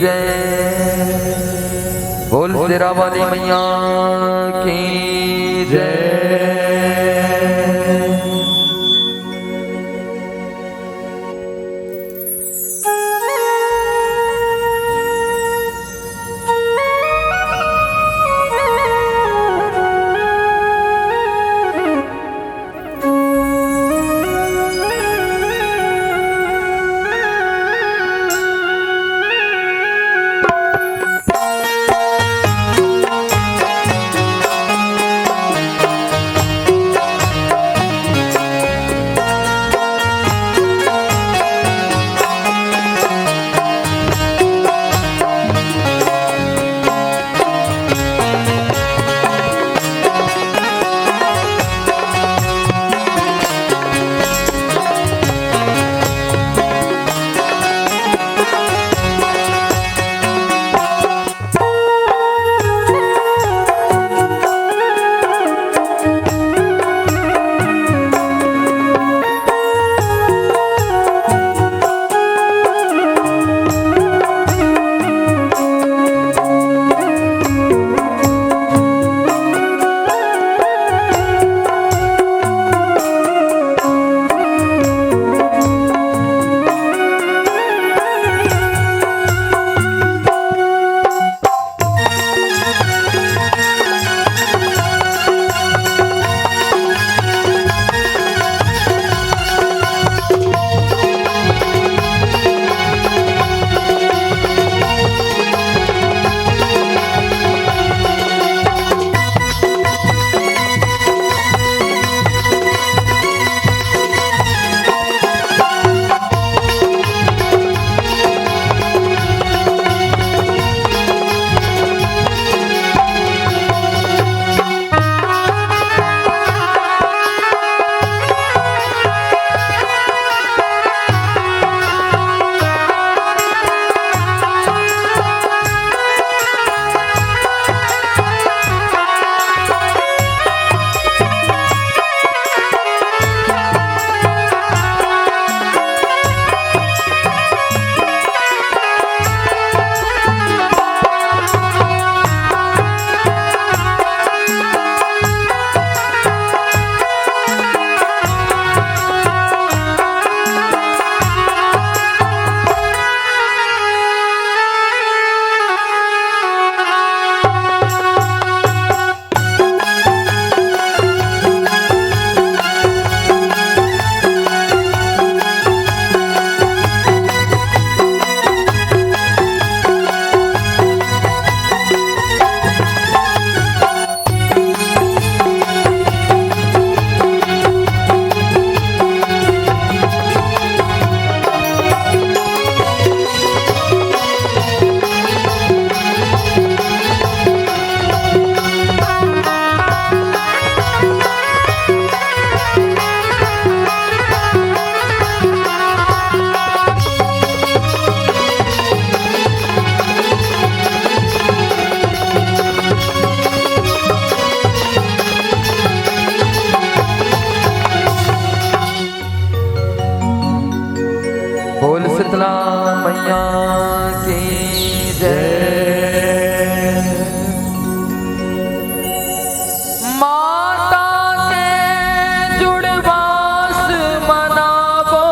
जय। बोल शेरा वाली मैया की जय। शीतला मैया की जय। माता के जुड़वास मनावो,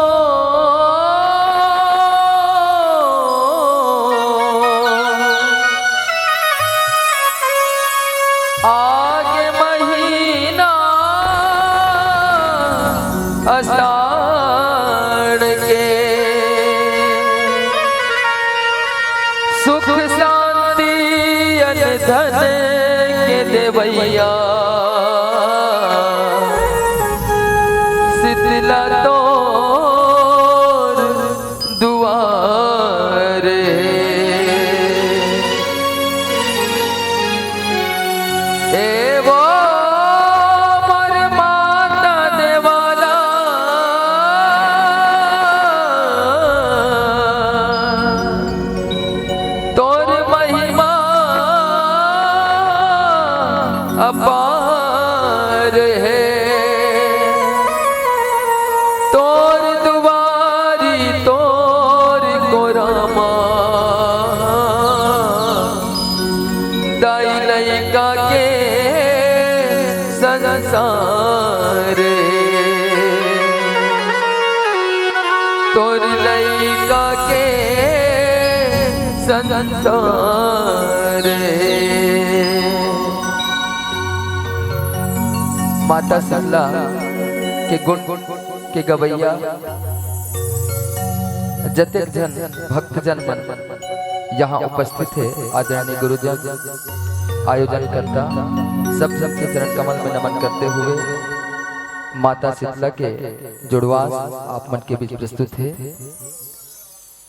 आगे महीना आषाढ़ के सुख शांति धन के देवैया शीतला तोर दुआरे। ए वो मोर माता देवाला तोर महिमा अपार संसार। माता शीतला के गुण के गवैया जतेक जन भक्तजन मन यहाँ उपस्थित है। आदरणीय गुरुजन, आयोजन करता सबके चरण कमल में नमन करते हुए माता शीतला के जुड़वास आप मन के बीच प्रस्तुत है।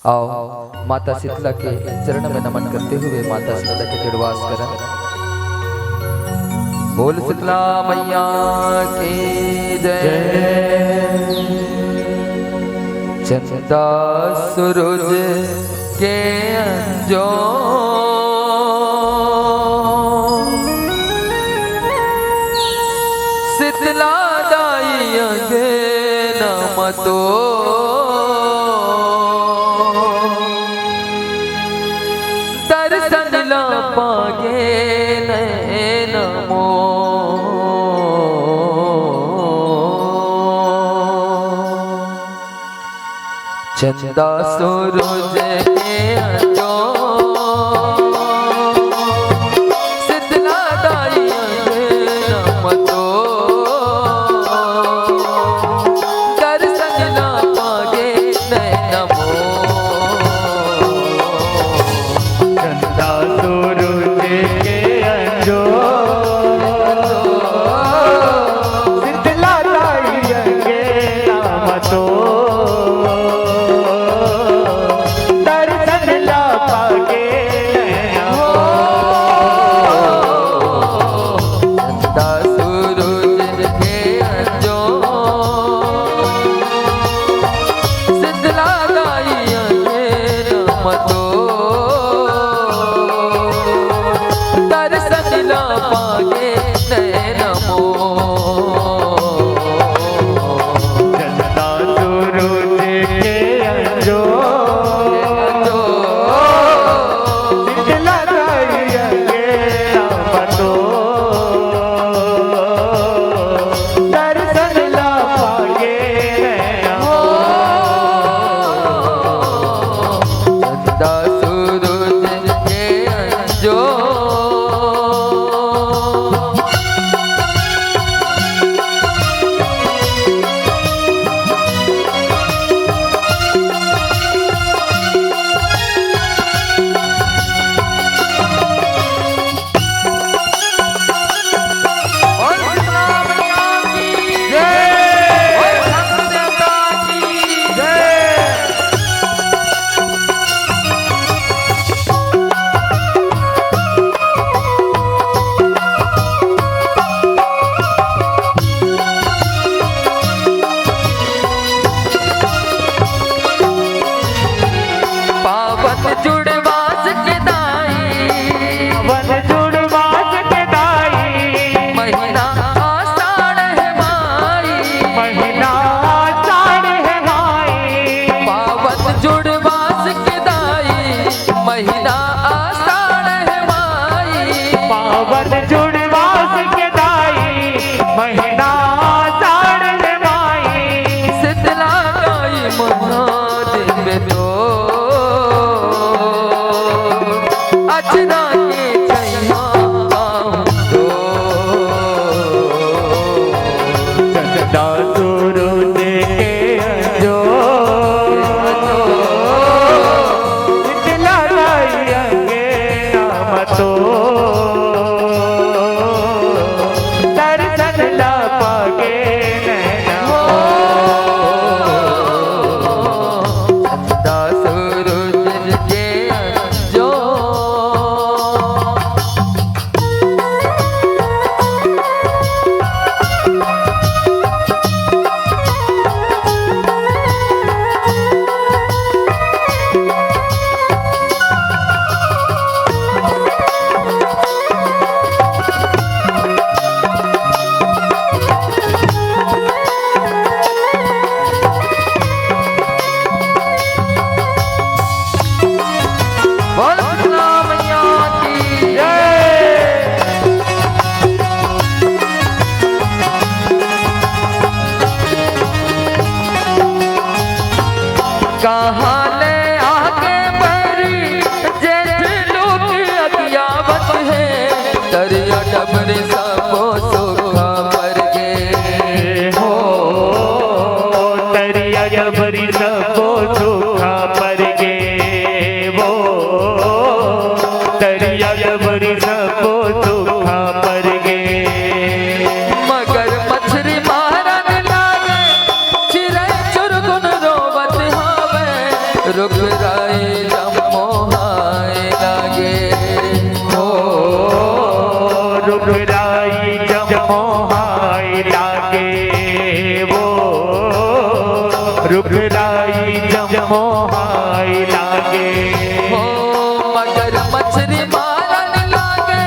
आओ माता शीतला के चरण में नमन करते हुए माता शीतला के जुड़वास करें। बोल शीतला मैया की जय। चंदा सूरज के अंजो शीतला दाई अंगे नम तो दर्शन ला पागे नमो। चंदा सूरज के अंजो शीतला दाई अंगे नम तो दर्शन ला पागे नमो। चंदा सूरज के अंजो शीतला दाई अंगे नम तो कहाँ ले आके बरी जे वो दरिया बड़ी सबो दुखा पर गे मगर मछली मारन लागे चिरै चुरगुन रोवत हावे रुक राई जमो हाय लागे हो रुक राई जमो हाय लागे वो रुक राई जमो हाय लागे हो मगर मछली मारन लागे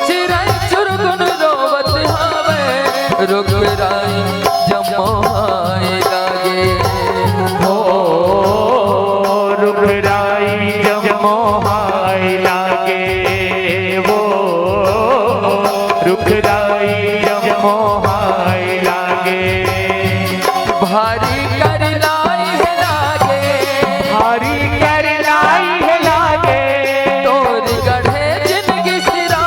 चिरै चुरगुन रोवत हावे रुक राई जमो हाय लागे हो रुक राई जमो हाय लागे वो रुक राई जमो हाय लागे भारी कर लाई है लागे भारी कर लाई है लागे तोर गढ़े जिंदगी सिरा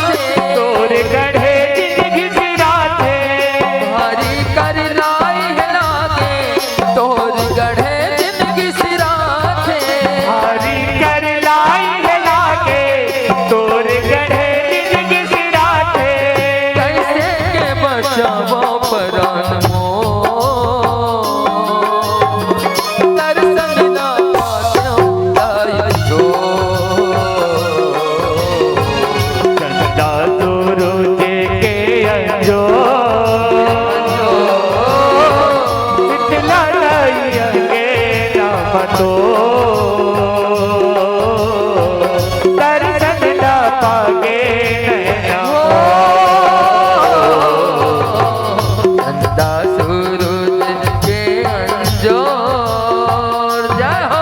थे तोर गढ़े जिंदगी सिरा थे भारी कर लाई है लागे तोर गढ़े जिंदगी सिरा थे भारी कर लाई है लागे तोर गढ़े जिंदगी सिरा थे कैसे के बचावो परान दर्शन ना पात्यो लाई दो चंदा सूरज के अंजो शीतला लैया के नाम तो दर्शन ना पागे नैना चंदा सूरज के अंजोर जाओ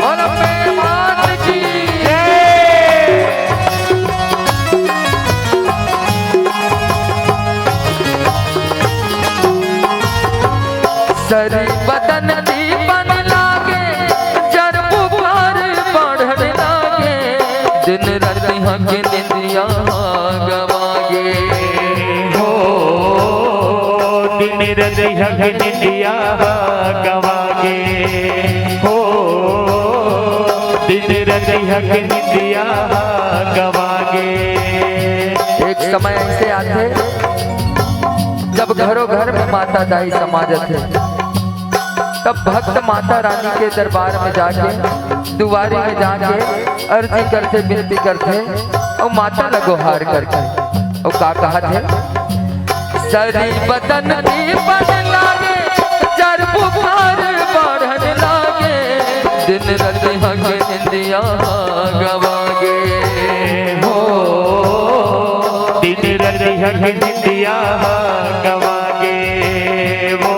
और अपने मात की सरी बदन दीपन लागे जर बुखार बढ़न लागे दिन रात हक निंदिया गवागे हो दिन रज हक निंदिया गवागे हो दिन रज हक निंदिया गवागे एक समय ऐसे आते जब घरों घर में माता दाई समाजत है तब भक्त माता रानी के दरबार में जाके दुआरी में जाके अर्जी करते विनती करते और माता लगो हार करके और का कहा थे सरी बदन दीपन लागे जर बुखार बढ़न लागे दिन रात हक निंदिया गवागे हो दिन रज हक निंदिया गवागे वो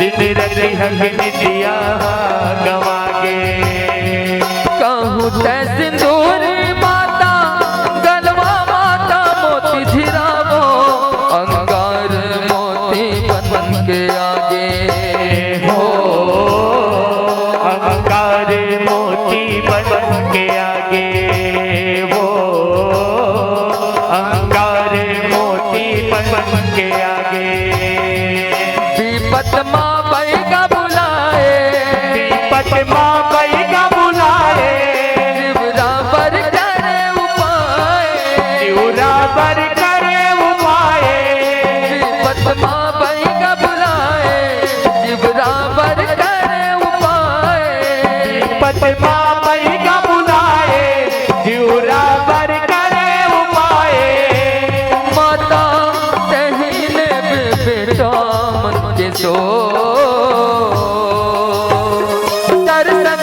दिन रज हक निंदिया गवागे कहूँ तै सिंदूर माता गलवा माता मोती झिरावो अंगार मोती बन के आगे हो अंगार मोती बन के आगे वो अंगार मोती बन के आगे विपत माँ बैगा बुलाए विपत माँ बैगा बुलाए शिवरा पर करे उपाय शिवरा पर करे उपाय विपत माँ बैगा बुलाए शिवरा पर करे उपाय विपत माँ बैगा बुलाए शिवरा पर करे उपाय माता तहीने बेटा मन के सो दर्शन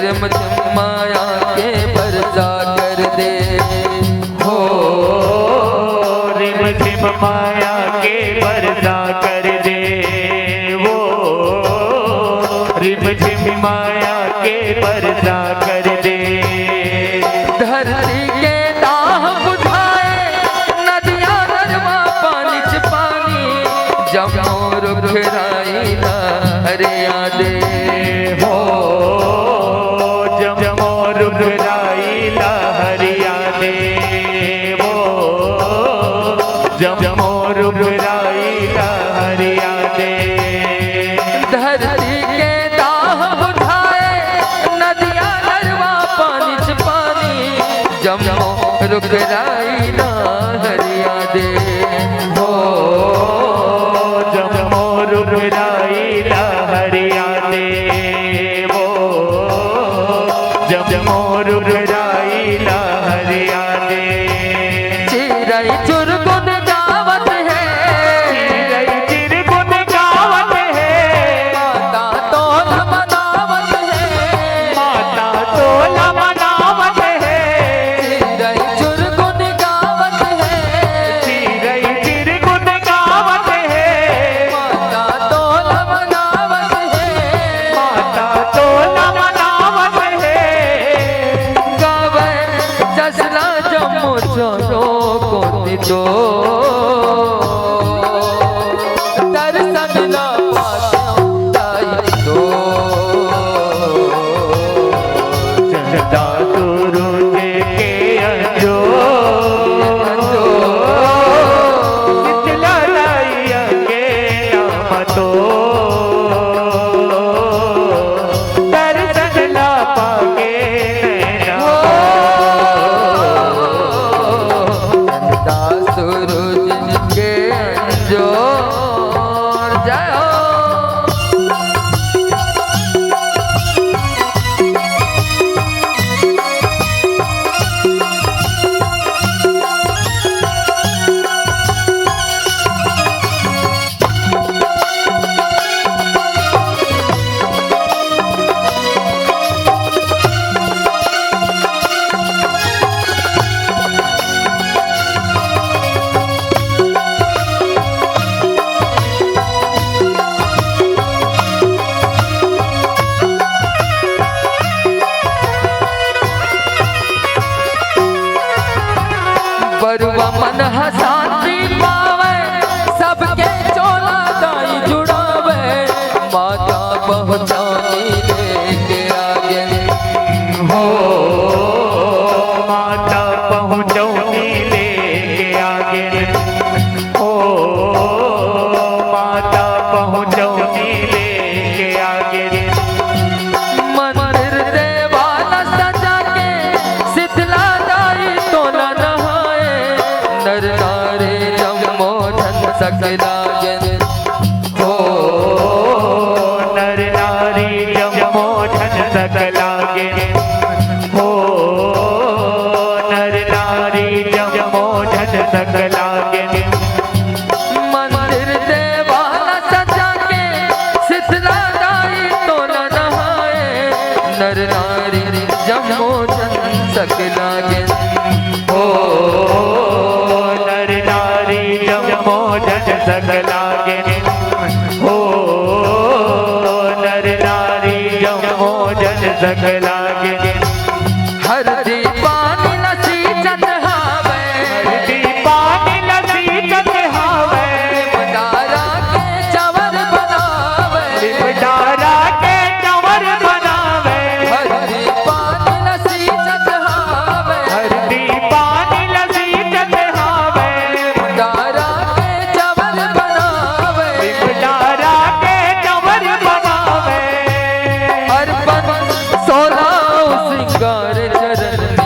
रिम झिम माया के बरसा कर दे हो रिम झिम माया के बरसा कर दे वो रिम झिम माया के बरसा कर दे धरती के दाह बुझाए नदियां नरमा पानी च पानी जमो रुखराई लहरिया दे हो जमो रुखराई लहरिया दे वो जमो रुखराई लहरिया दे धरती के दाह बुझाए नदियां नरमा पानी च पानी जमो रुखराई लहरिया दे हो जमो रुखराई लहरिया दे वो जमो रुखराई लहरिया दे चिरई चुरगुन गावत है चिरगुन गावत है माता तोल मनावत है माता तोला मनावत है चिरई चुरगुन गावत है चिरई चिरगुन गावत है माता तोल मनावत है माता तोला मनावत है गावे जसला जमो चलो को दो दर्शन ना पाते दाई दो चंदा सूरज के अंजो शीतला राइया के नाम तो दर्शन ला पाके नैना सूरज के अंजोर जाओ बरुआ मन हसाती पावे सबके चोला दाई जुड़ावे माता पहुँचानी लेके आगे हो माता पहुँचौनी लेके आगे हो माता पहुँचौनी लेके आगे मंदिर देवाला सजा के शीतला दाई तो न नहाए नर नारी जमो धन सकलागे हो नर नारी जमो झन सकलागे हो नर नारी जमो झन सकलागे मंदिर देवाला सजा के शीतला दाई तो न नहाए नर नारी जमो धन सकलागे हो नर नारी जमो झन सकलागे हो नर नारी जमो झन सकलागे हर दीपानी लसी चढ़ावे दीपानी लसी चढ़ावे डारा के चवर बनावे डारा के चवर बनावे हर दीपानी लसी चढ़ावे हर दीपानी लसी चढ़ावे डारा के चवर बनावे डारा के चवर बनावे अर्पण सोना सिंगार चरण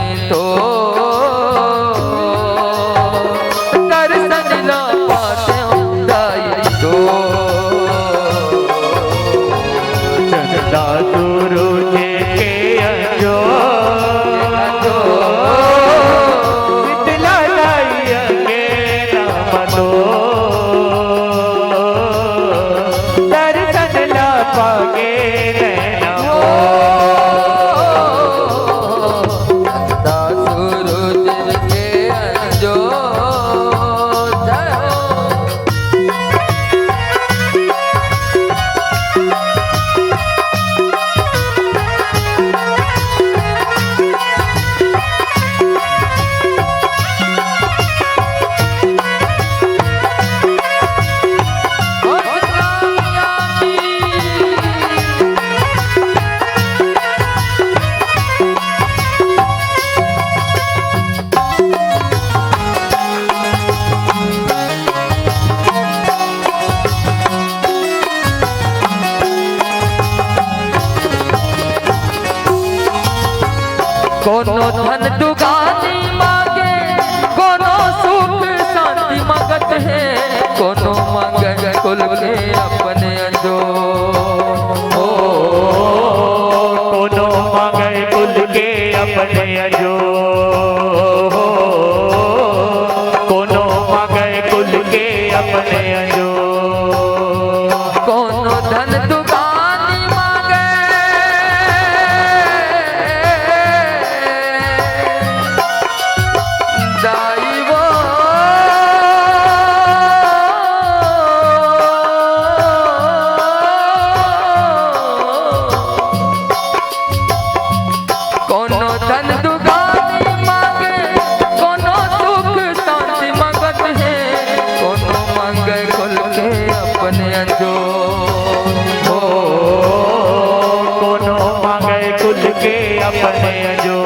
कोनो धन दुगानी मांगे, कोनो सुख शांति मांगत है, कोनो मांगे कुल के अपने अंजो। कोनो मांगे कुल के अपने अंजो, कोनो मांगे कुल के अपने अंजो। कोनो धन दुगानी मांगे, दाई वो कोनो धन दुगानी मांगे, कोनो सुख शांति मांगत है, कोनो मांगे कुल के अपने अंजो। कोनो मांगे कुल के अपने अंजो,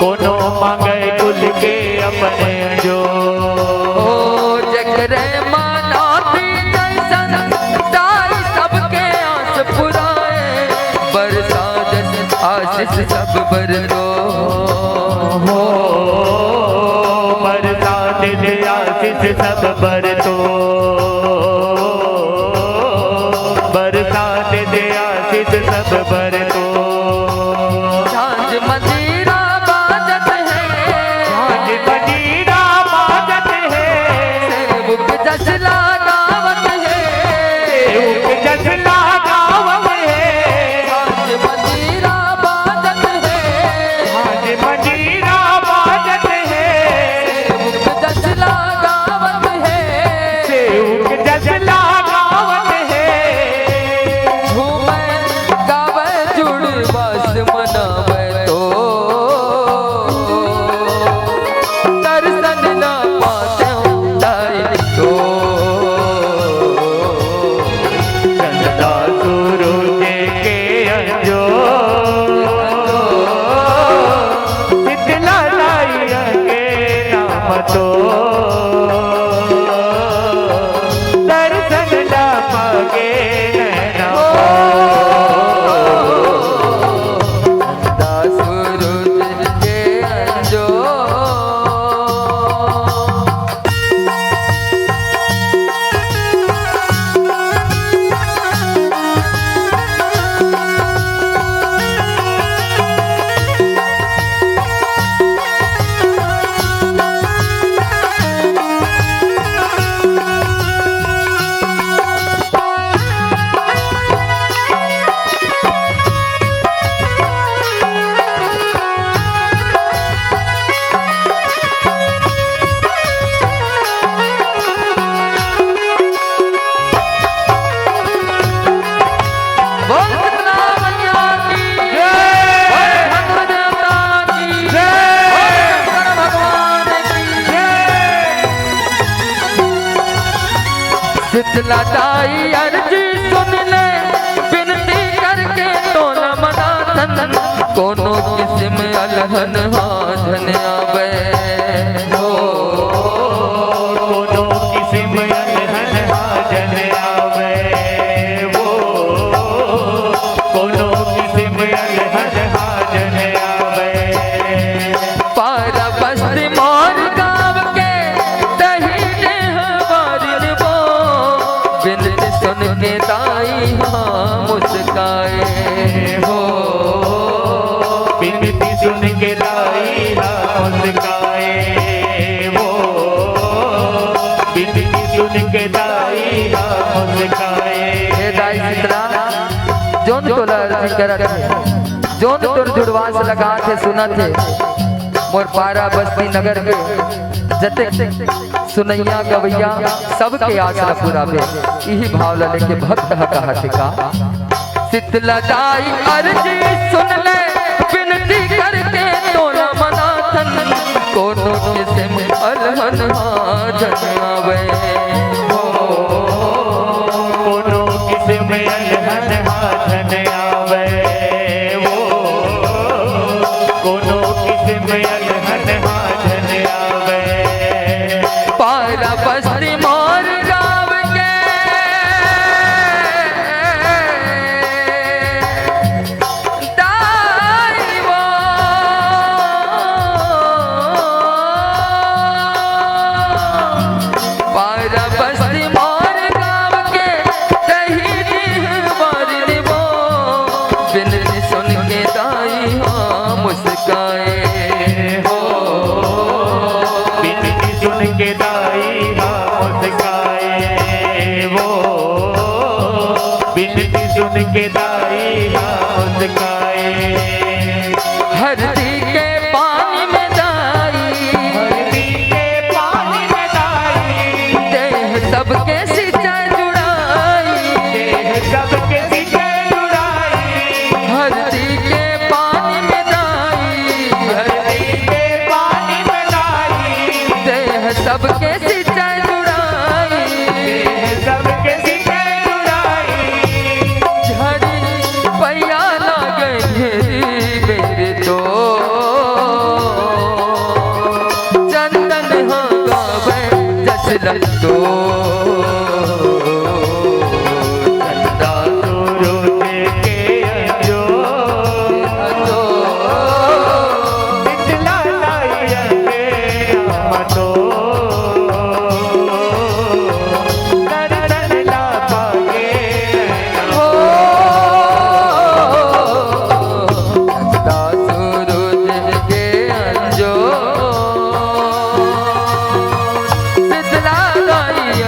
कोनो मांगे कुल के अपने अंजो। जगरे मानाती जैसन दाई सबके आस पुराए, बरसा जस आशीष सब बरसो। बरसात दे आशीष सब बरसो, बरसात दे आशीष सब बरसो। झांझ मंजीरा बाजत है, झांझ मंजीरा बाजत है, सेवक जसला गावत है, सेवक जसला गावत है। झांझ मंजीरा बाजत है, झांझ मंजीरा बाजत है, सेवक जसला गावत है, सेवक जसला गावत है। झूमे गावे जुड़ बस मनावे तो, दर्शन न पाते दाई तो। चंदा सूरज के अंजो, शीतला लाइया के नाम तो, दर्शन न पागे नैना। चंदा सूरज के अंजो। बोल सतना मैया की जय, बोल धर्म देवता की जय, बोल शंकर भगवान की जय। शीतला दाई अर्जी सुन ले, विनती करके तो न मनाथन, कोनो किस्म अलहन हाजन आवे हो। कोनो किस्म अलहन हाजन आवे वो, कोनो किस्म अलहन हाजन आवे। पारा बस्ती मोर गाँव के दहीने हवारिन वो, विनती सुन के दाई हाँ मुस्काए हो। बिनती सुन के दाई मुस्काए वो, बिनती सुन के दाई मुस्काए। हे दाई शीतला, जोन तोला अर्जी करत है, जोन तोर जुड़वा से लगा थे सुना थे, मोर पारा बस्ती नगर के जते सुनैया गवैया सबके आसरा पूरा बे। यही भाव लेके भक्त कहत का, शीतला दाई अर्जी सुन ले, विनती करके तो न मनाथन, कोनो किस्म अलहन हाजन आवे हो। कोनो किस्म अलहन हाजन आवे वो, कोनो किस्म अलहन हाजन आवे। पारा बस्ती मोर गाँव के दा मुस्काए। हरदी के पानी में दाई, हल्दी के पानी में दाई, देह सबके सिंचाई जुड़ाई, देह सबके सिके जुड़ाई। हरदी के पानी में दाई, हल्दी के पानी में दाई, देह सबके सिंचाई जुड़ाई, देह सबके सिके जुड़ाई। झड़ी पैया लागे घेरी मेरे तो, चंदन हो गावे जसलन तो, चंदा सूरज के अंजो तो, शीतला लाई अंगे मनो। दर्शन ला पागे ओ चंदा सूरज के अंजो, शीतला गाई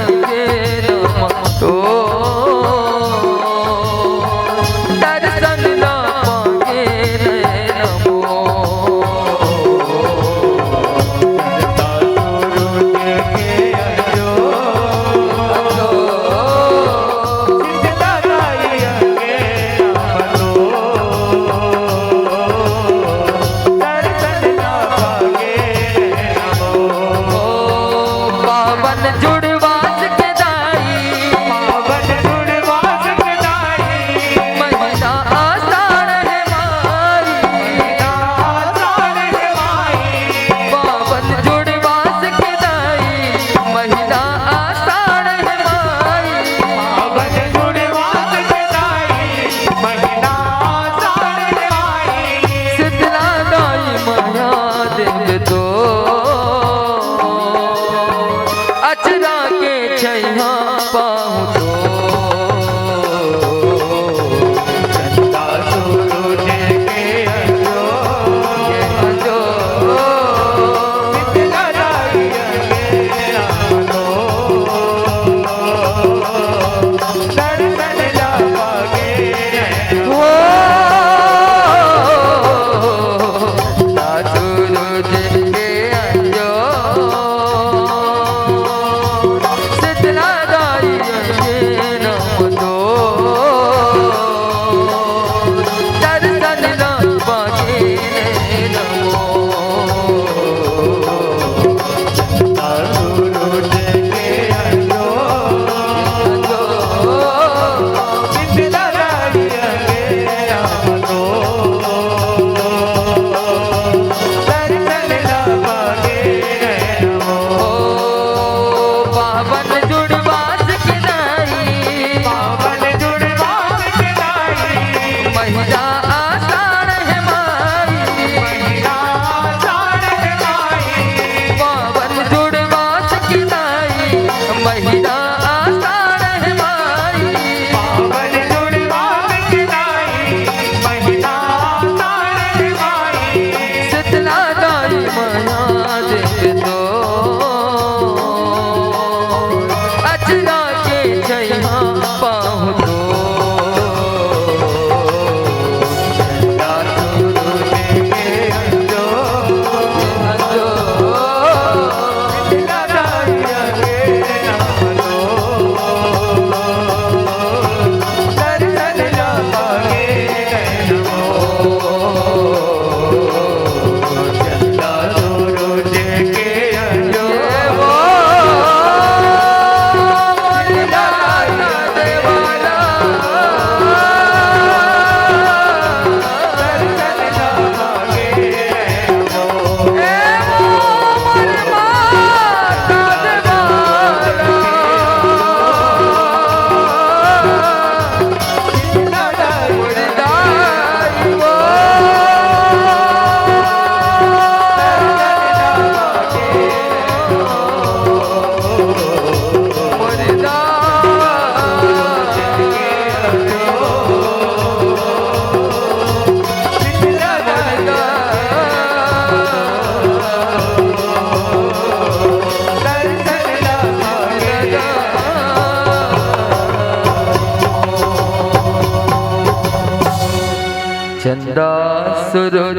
सूरज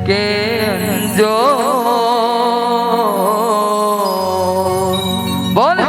के जो बोल